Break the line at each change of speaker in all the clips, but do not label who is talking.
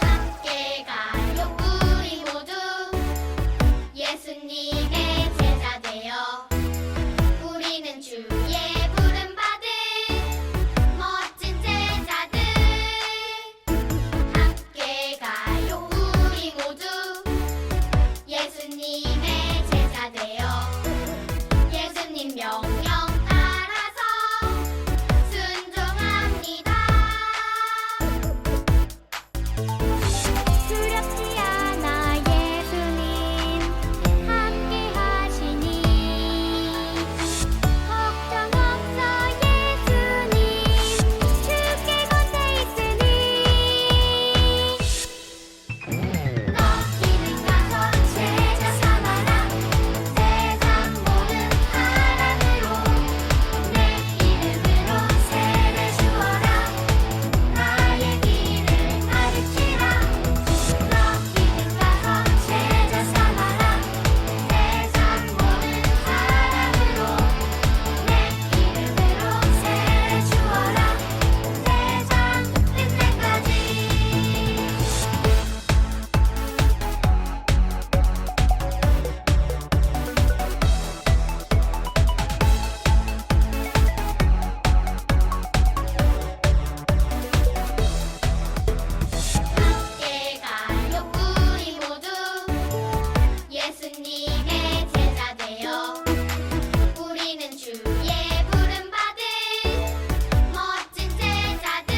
함께 가요 우리 모두 예수님의 제자 되어 우리는 주의 부름받은 멋진 제자들. 함께 가요 우리 모두 예수님의 제자 되어 예수님 명령 따라서 순종합니다. 두렵지 않아 예수님 함께 하시니 걱정 없어 예수님 주께 곁에 있으니. 너희는 가서 제자 삼아라 세상 모든 사람으로 내 이름으로 세례 주어라 나의 길을 가르치라. 너희는 가서 제자 삼아라 세상 모든 사람으로 내 이름으로 세례 주어라 세상 끝날까지. 함께 가요 우리 모두 예수님의 제자 되어 우리는 주의 부름받은 멋진 제자들.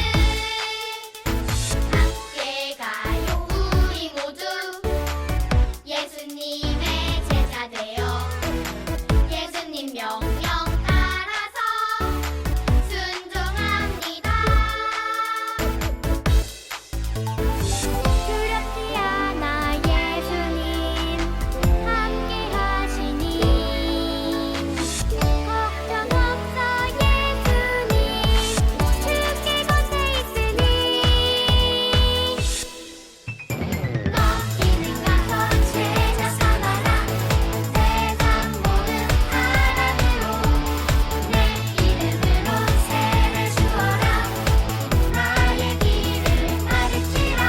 함께 가요 우리 모두 예수님의 제자 되어 예수님 명령 따라서 순종합니다. 두렵지 않아 예수님 함께 하시니 걱정 없어 예수님 주께 곁에 있으니. 너희는 가서 제자 삼아라 세상 모든 사람으로 내 이름으로 세례 주어라 나의 길을 가르치라.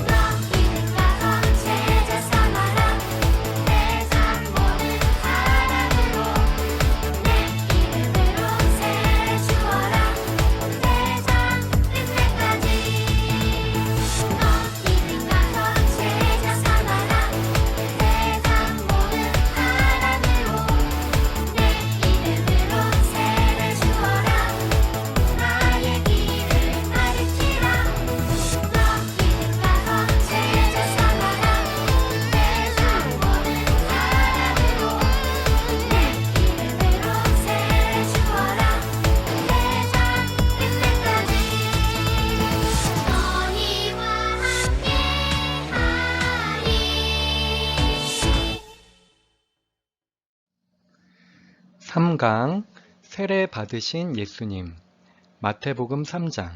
너희는 가서 제자 삼아라 세상 모든 사람으로 내 이름으로 세례 주어라 세상 끝날까지. 너희는 가서 제자 삼아라 세상 모든 사람으로 내 이름으로 세례 주어라 나의 길을 가르치라. 너희는 가서 제자 삼아라 세상 모든 사람으로 내 이름으로 세례 주어라 세상 끝날까지. 너희와 함께하리.
3강 세례 받으신 예수님. 마태복음 3장.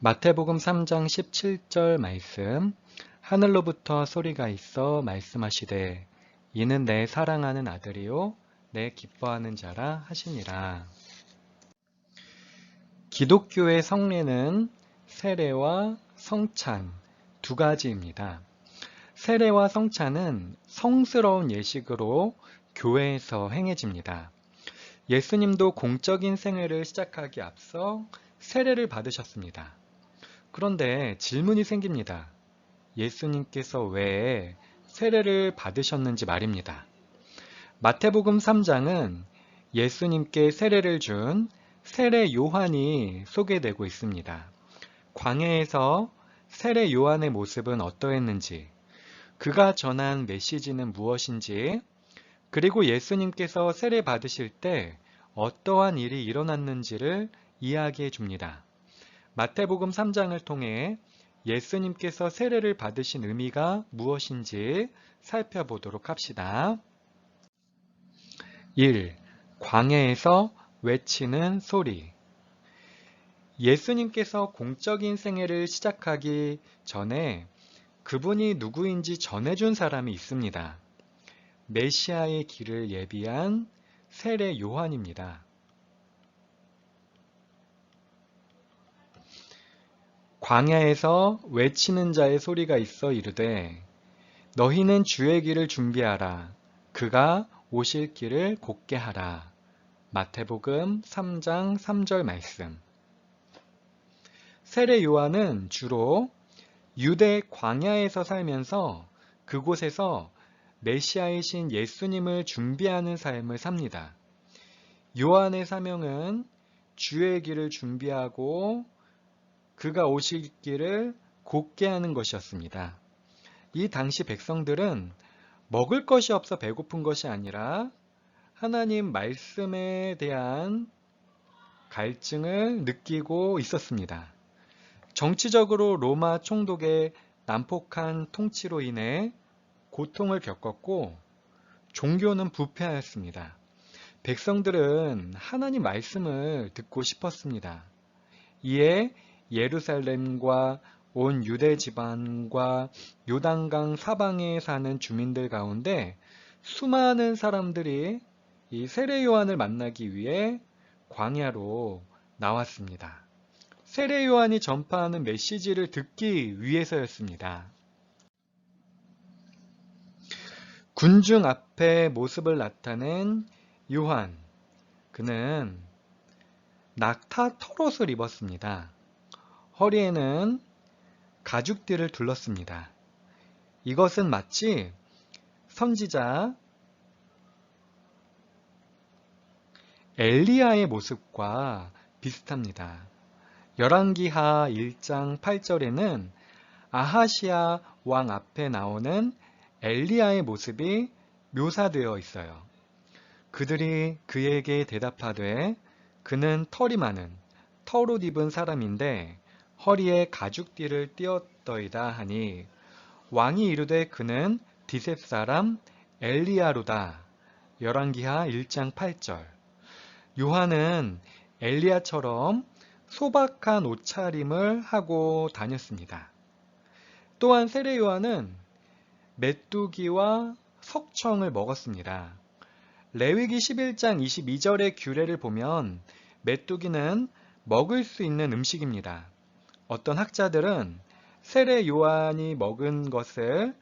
마태복음 3장 17절 말씀. 하늘로부터 소리가 있어 말씀하시되 이는 내 사랑하는 아들이요 내 기뻐하는 자라 하시니라. 기독교의 성례는 세례와 성찬 두 가지입니다. 세례와 성찬은 성스러운 예식으로 교회에서 행해집니다. 예수님도 공적인 생애를 시작하기 앞서 세례를 받으셨습니다. 그런데 질문이 생깁니다. 예수님께서 왜 세례를 받으셨는지 말입니다. 마태복음 3장은 예수님께 세례를 준 세례 요한이 소개되고 있습니다. 광야에서 세례 요한의 모습은 어떠했는지, 그가 전한 메시지는 무엇인지, 그리고 예수님께서 세례 받으실 때 어떠한 일이 일어났는지를 이야기해 줍니다. 마태복음 3장을 통해 예수님께서 세례를 받으신 의미가 무엇인지 살펴보도록 합시다. 1. 광야에서 외치는 소리. 예수님께서 공적인 생애를 시작하기 전에 그분이 누구인지 전해준 사람이 있습니다. 메시아의 길을 예비한 세례 요한입니다. 광야에서 외치는 자의 소리가 있어 이르되 너희는 주의 길을 준비하라. 그가 오실 길을 곧게 하라. 마태복음 3장 3절 말씀. 세례 요한은 주로 유대 광야에서 살면서 그곳에서 메시아이신 예수님을 준비하는 삶을 삽니다. 요한의 사명은 주의 길을 준비하고 그가 오실 길을 곧게 하는 것이었습니다. 이 당시 백성들은 먹을 것이 없어 배고픈 것이 아니라 하나님 말씀에 대한 갈증을 느끼고 있었습니다. 정치적으로 로마 총독의 난폭한 통치로 인해 고통을 겪었고 종교는 부패하였습니다. 백성들은 하나님 말씀을 듣고 싶었습니다. 이에 예루살렘과 온 유대 지방과 요단강 사방에 사는 주민들 가운데 수많은 사람들이 이 세례 요한을 만나기 위해 광야로 나왔습니다. 세례 요한이 전파하는 메시지를 듣기 위해서였습니다. 군중 앞에 모습을 나타낸 요한, 그는 낙타 털옷을 입었습니다. 허리에는 가죽띠를 둘렀습니다. 이것은 마치 선지자 엘리야의 모습과 비슷합니다. 열왕기하 1장 8절에는 아하시야 왕 앞에 나오는 엘리야의 모습이 묘사되어 있어요. 그들이 그에게 대답하되 그는 털이 많은 털옷 입은 사람인데 허리에 가죽띠를 띄었더이다 하니 왕이 이르되 그는 디셉 사람 엘리야로다. 열왕기하 1장 8절. 요한은 엘리야처럼 소박한 옷차림을 하고 다녔습니다. 또한 세례 요한은 메뚜기와 석청을 먹었습니다. 레위기 11장 22절의 규례를 보면 메뚜기는 먹을 수 있는 음식입니다. 어떤 학자들은 세례 요한이 먹은 것을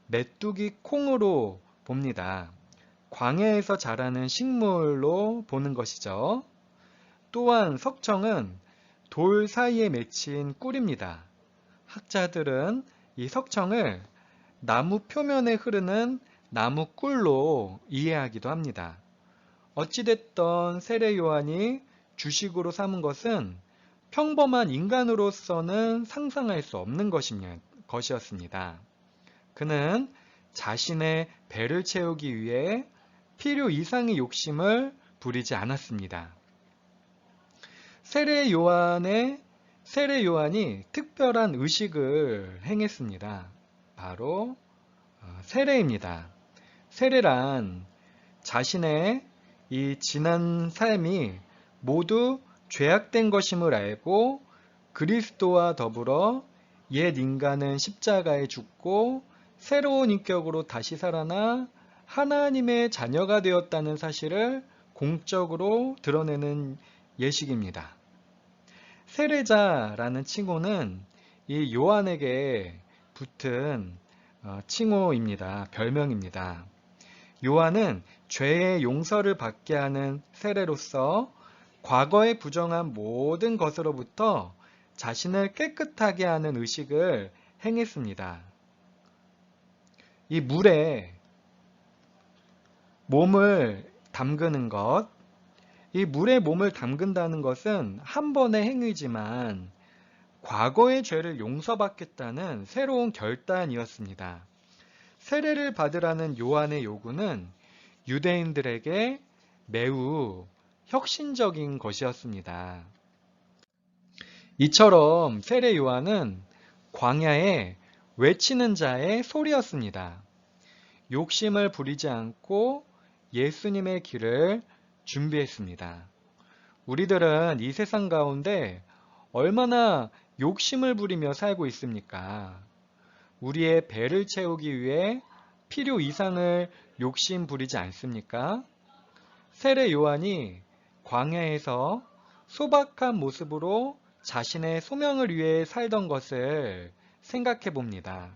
메뚜기 콩으로 봅니다. 광야에서 자라는 식물로 보는 것이죠. 또한 석청은 돌 사이에 맺힌 꿀입니다. 학자들은 이 석청을 나무 표면에 흐르는 나무 꿀로 이해하기도 합니다. 어찌됐던 세례 요한이 주식으로 삼은 것은 평범한 인간으로서는 상상할 수 없는 것이었습니다. 그는 자신의 배를 채우기 위해 필요 이상의 욕심을 부리지 않았습니다. 세례 요한이 특별한 의식을 행했습니다. 바로 세례입니다. 세례란 자신의 이 지난 삶이 모두 죄악된 것임을 알고 그리스도와 더불어 옛 인간은 십자가에 죽고 새로운 인격으로 다시 살아나 하나님의 자녀가 되었다는 사실을 공적으로 드러내는 예식입니다. 세례자라는 칭호는 이 요한에게 붙은 칭호입니다. 별명입니다. 요한은 죄의 용서를 받게 하는 세례로서 과거에 부정한 모든 것으로부터 자신을 깨끗하게 하는 의식을 행했습니다. 이 물에 몸을 담그는 것, 이 물에 몸을 담근다는 것은 한 번의 행위지만 과거의 죄를 용서받겠다는 새로운 결단이었습니다. 세례를 받으라는 요한의 요구는 유대인들에게 매우 혁신적인 것이었습니다. 이처럼 세례 요한은 광야에 외치는 자의 소리였습니다. 욕심을 부리지 않고 예수님의 길을 준비했습니다. 우리들은 이 세상 가운데 얼마나 욕심을 부리며 살고 있습니까? 우리의 배를 채우기 위해 필요 이상을 욕심 부리지 않습니까? 세례 요한이 광야에서 소박한 모습으로 자신의 소명을 위해 살던 것을 생각해 봅니다.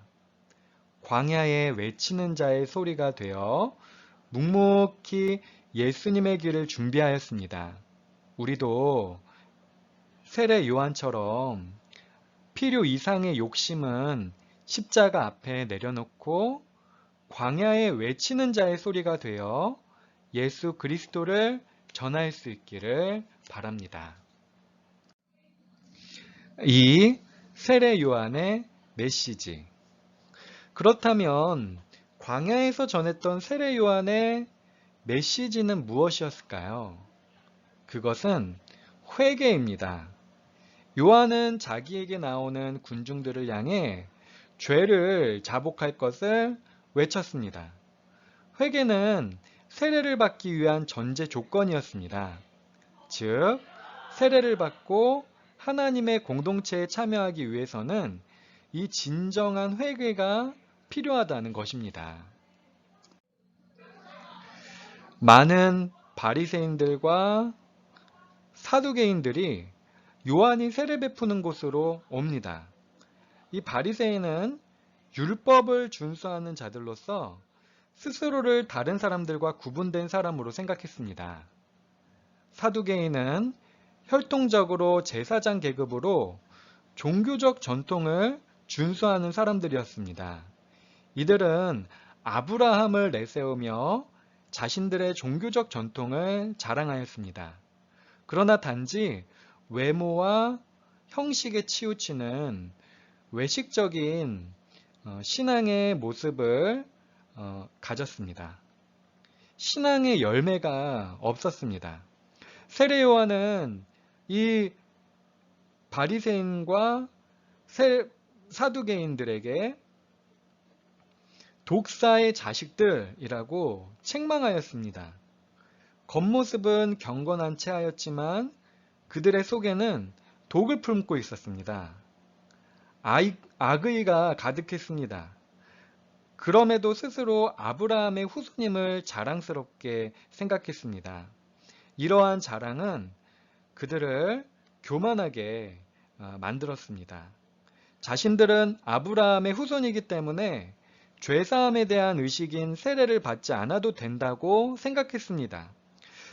광야에 외치는 자의 소리가 되어 묵묵히 예수님의 길을 준비하였습니다. 우리도 세례 요한처럼 필요 이상의 욕심은 십자가 앞에 내려놓고 광야에 외치는 자의 소리가 되어 예수 그리스도를 전할 수 있기를 바랍니다. 이 세례 요한의 메시지. 그렇다면 광야에서 전했던 세례 요한의 메시지는 무엇이었을까요? 그것은 회개입니다. 요한은 자기에게 나오는 군중들을 향해 죄를 자복할 것을 외쳤습니다. 회개는 세례를 받기 위한 전제 조건이었습니다. 즉, 세례를 받고 하나님의 공동체에 참여하기 위해서는 이 진정한 회개가 필요하다는 것입니다. 많은 바리새인들과 사두개인들이 요한이 세례 베푸는 곳으로 옵니다. 이 바리새인은 율법을 준수하는 자들로서 스스로를 다른 사람들과 구분된 사람으로 생각했습니다. 사두개인은 혈통적으로 제사장 계급으로 종교적 전통을 준수하는 사람들이었습니다. 이들은 아브라함을 내세우며 자신들의 종교적 전통을 자랑하였습니다. 그러나 단지 외모와 형식에 치우치는 외식적인 신앙의 모습을 가졌습니다. 신앙의 열매가 없었습니다. 세례 요한은 이 바리새인과 사두개인들에게 독사의 자식들이라고 책망하였습니다. 겉모습은 경건한 채 하였지만 그들의 속에는 독을 품고 있었습니다. 악의가 가득했습니다. 그럼에도 스스로 아브라함의 후손임을 자랑스럽게 생각했습니다. 이러한 자랑은 그들을 교만하게 만들었습니다. 자신들은 아브라함의 후손이기 때문에 죄사함에 대한 의식인 세례를 받지 않아도 된다고 생각했습니다.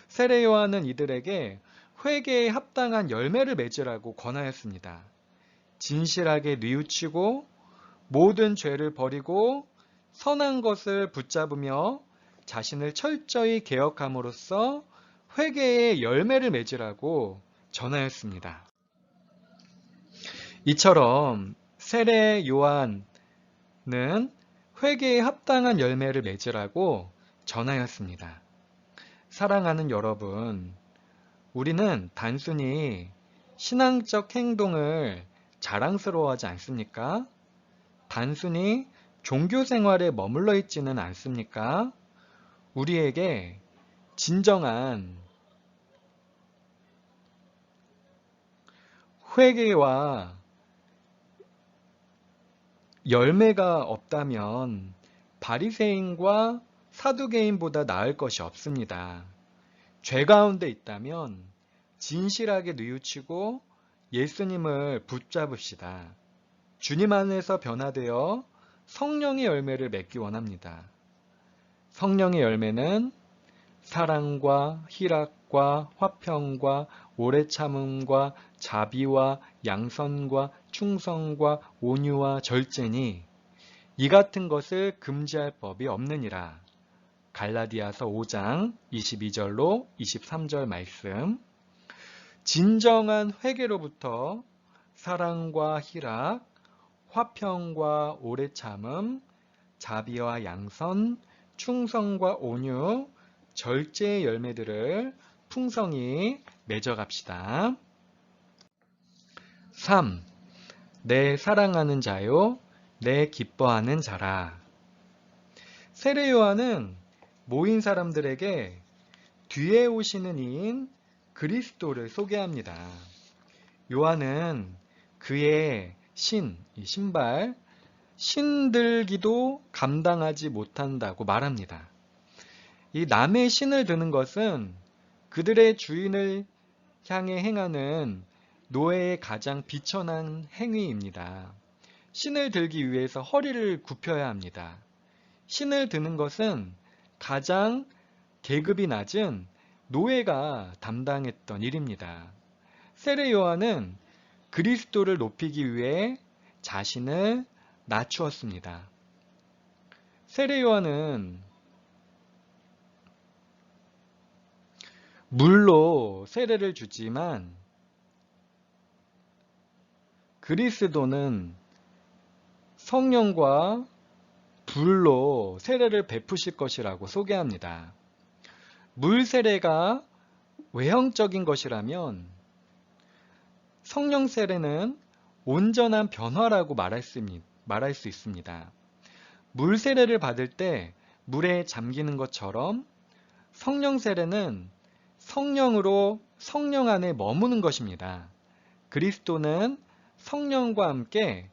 세례 요한은 이들에게 회개에 합당한 열매를 맺으라고 권하였습니다. 진실하게 뉘우치고 모든 죄를 버리고 선한 것을 붙잡으며 자신을 철저히 개혁함으로써 회개의 열매를 맺으라고 전하였습니다. 이처럼 세례 요한은 회개에 합당한 열매를 맺으라고 전하였습니다. 사랑하는 여러분, 우리는 단순히 신앙적 행동을 자랑스러워하지 않습니까? 단순히 종교 생활에 머물러 있지는 않습니까? 우리에게 진정한 회개와 열매가 없다면 바리새인과 사두개인보다 나을 것이 없습니다. 죄 가운데 있다면 진실하게 뉘우치고 예수님을 붙잡읍시다. 주님 안에서 변화되어 성령의 열매를 맺기 원합니다. 성령의 열매는 사랑과 희락과 화평과 오래 참음과 자비와 양선과 충성과 온유와 절제니 이 같은 것을 금지할 법이 없느니라. 갈라디아서 5장 22절로 23절 말씀. 진정한 회개로부터 사랑과 희락, 화평과 오래 참음, 자비와 양선, 충성과 온유, 절제의 열매들을 풍성히 맺어갑시다. 3. 내 사랑하는 자요, 내 기뻐하는 자라. 세례 요한은 모인 사람들에게 뒤에 오시는 이인 그리스도를 소개합니다. 요한은 그의 이 신발, 신들기도 감당하지 못한다고 말합니다. 이 남의 신을 드는 것은 그들의 주인을 향해 행하는 노예의 가장 비천한 행위입니다. 신을 들기 위해서 허리를 굽혀야 합니다. 신을 드는 것은 가장 계급이 낮은 노예가 담당했던 일입니다. 세례 요한은 그리스도를 높이기 위해 자신을 낮추었습니다. 세례 요한은 물로 세례를 주지만 그리스도는 성령과 불로 세례를 베푸실 것이라고 소개합니다. 물 세례가 외형적인 것이라면 성령 세례는 온전한 변화라고 말할 수 있습니다. 물 세례를 받을 때 물에 잠기는 것처럼 성령 세례는 성령으로 성령 안에 머무는 것입니다. 그리스도는 성령과 함께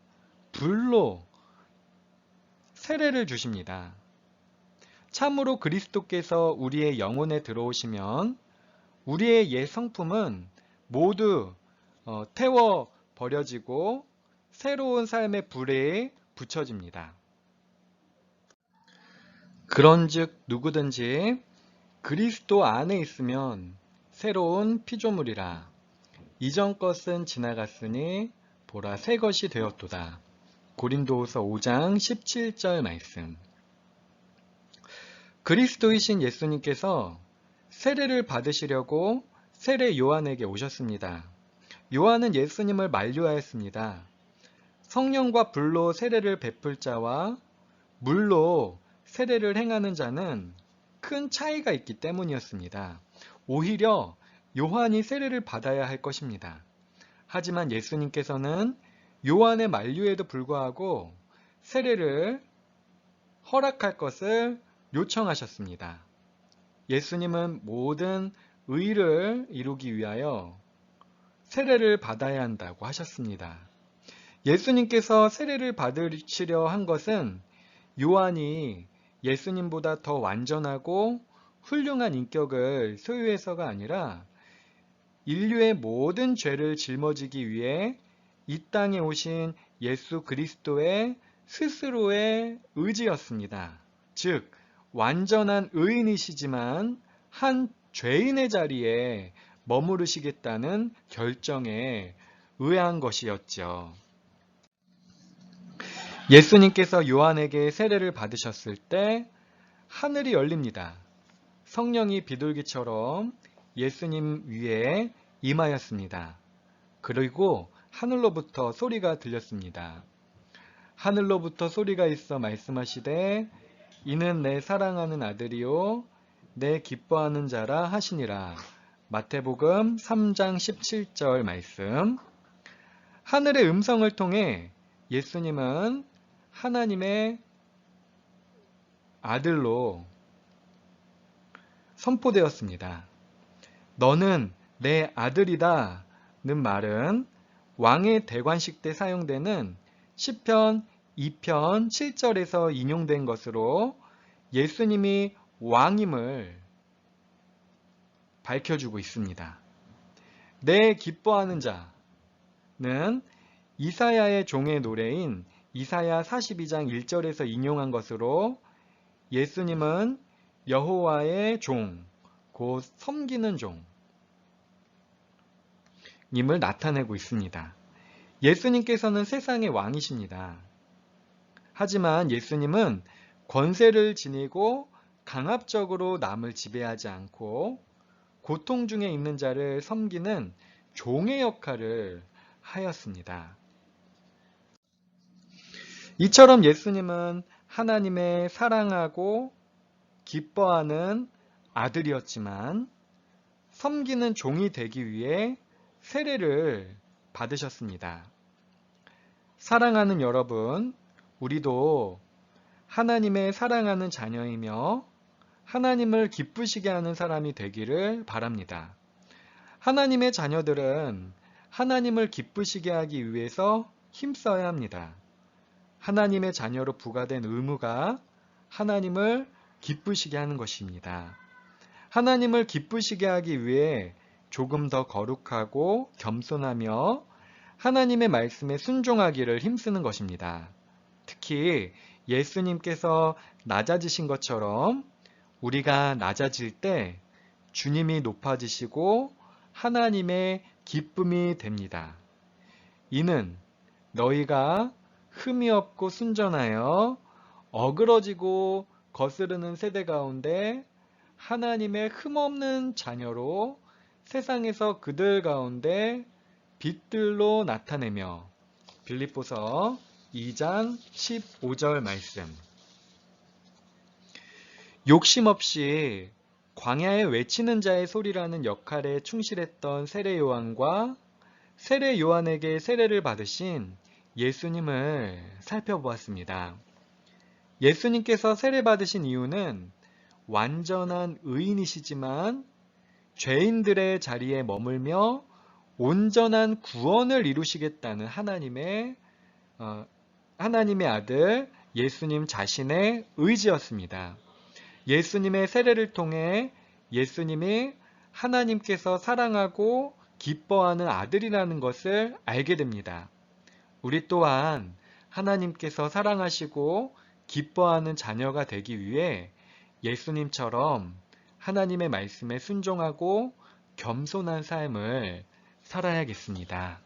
불로 세례를 주십니다. 참으로 그리스도께서 우리의 영혼에 들어오시면 우리의 옛 성품은 모두 태워 버려지고 새로운 삶의 불에 붙여집니다. 그런즉 누구든지 그리스도 안에 있으면 새로운 피조물이라. 이전 것은 지나갔으니 보라 새 것이 되었도다. 고린도후서 5장 17절 말씀. 그리스도이신 예수님께서 세례를 받으시려고 세례 요한에게 오셨습니다. 요한은 예수님을 만류하였습니다. 성령과 불로 세례를 베풀 자와 물로 세례를 행하는 자는 큰 차이가 있기 때문이었습니다. 오히려 요한이 세례를 받아야 할 것입니다. 하지만 예수님께서는 요한의 만류에도 불구하고 세례를 허락할 것을 요청하셨습니다. 예수님은 모든 의를 이루기 위하여 세례를 받아야 한다고 하셨습니다. 예수님께서 세례를 받으시려 한 것은 요한이 예수님보다 더 완전하고 훌륭한 인격을 소유해서가 아니라 인류의 모든 죄를 짊어지기 위해 이 땅에 오신 예수 그리스도의 스스로의 의지였습니다. 즉, 완전한 의인이시지만 한 죄인의 자리에 머무르시겠다는 결정에 의한 것이었죠. 예수님께서 요한에게 세례를 받으셨을 때 하늘이 열립니다. 성령이 비둘기처럼 예수님 위에 임하였습니다. 그리고 하늘로부터 소리가 들렸습니다. 하늘로부터 소리가 있어 말씀하시되 이는 내 사랑하는 아들이요 내 기뻐하는 자라 하시니라. 마태복음 3장 17절 말씀. 하늘의 음성을 통해 예수님은 하나님의 아들로 선포되었습니다. 너는 내 아들이다 는 말은 왕의 대관식 때 사용되는 시편 2편 7절에서 인용된 것으로 예수님이 왕임을 밝혀주고 있습니다. 내 기뻐하는 자는 이사야의 종의 노래인 이사야 42장 1절에서 인용한 것으로 예수님은 여호와의 종, 곧 섬기는 종임을 나타내고 있습니다. 예수님께서는 세상의 왕이십니다. 하지만 예수님은 권세를 지니고 강압적으로 남을 지배하지 않고 고통 중에 있는 자를 섬기는 종의 역할을 하였습니다. 이처럼 예수님은 하나님의 사랑하고 기뻐하는 아들이었지만 섬기는 종이 되기 위해 세례를 받으셨습니다. 사랑하는 여러분, 우리도 하나님의 사랑하는 자녀이며 하나님을 기쁘시게 하는 사람이 되기를 바랍니다. 하나님의 자녀들은 하나님을 기쁘시게 하기 위해서 힘써야 합니다. 하나님의 자녀로 부과된 의무가 하나님을 기쁘시게 하는 것입니다. 하나님을 기쁘시게 하기 위해 조금 더 거룩하고 겸손하며 하나님의 말씀에 순종하기를 힘쓰는 것입니다. 특히 예수님께서 낮아지신 것처럼 우리가 낮아질 때 주님이 높아지시고 하나님의 기쁨이 됩니다. 이는 너희가 흠이 없고 순전하여 어그러지고 거스르는 세대 가운데 하나님의 흠없는 자녀로 세상에서 그들 가운데 빛들로 나타내며 빌립보서 2장 15절 말씀. 욕심 없이 광야에 외치는 자의 소리라는 역할에 충실했던 세례 요한과 세례 요한에게 세례를 받으신 예수님을 살펴보았습니다. 예수님께서 세례 받으신 이유는 완전한 의인이시지만 죄인들의 자리에 머물며 온전한 구원을 이루시겠다는 하나님의 아들 예수님 자신의 의지였습니다. 예수님의 세례를 통해 예수님이 하나님께서 사랑하고 기뻐하는 아들이라는 것을 알게 됩니다. 우리 또한 하나님께서 사랑하시고 기뻐하는 자녀가 되기 위해 예수님처럼 하나님의 말씀에 순종하고 겸손한 삶을 살아야겠습니다.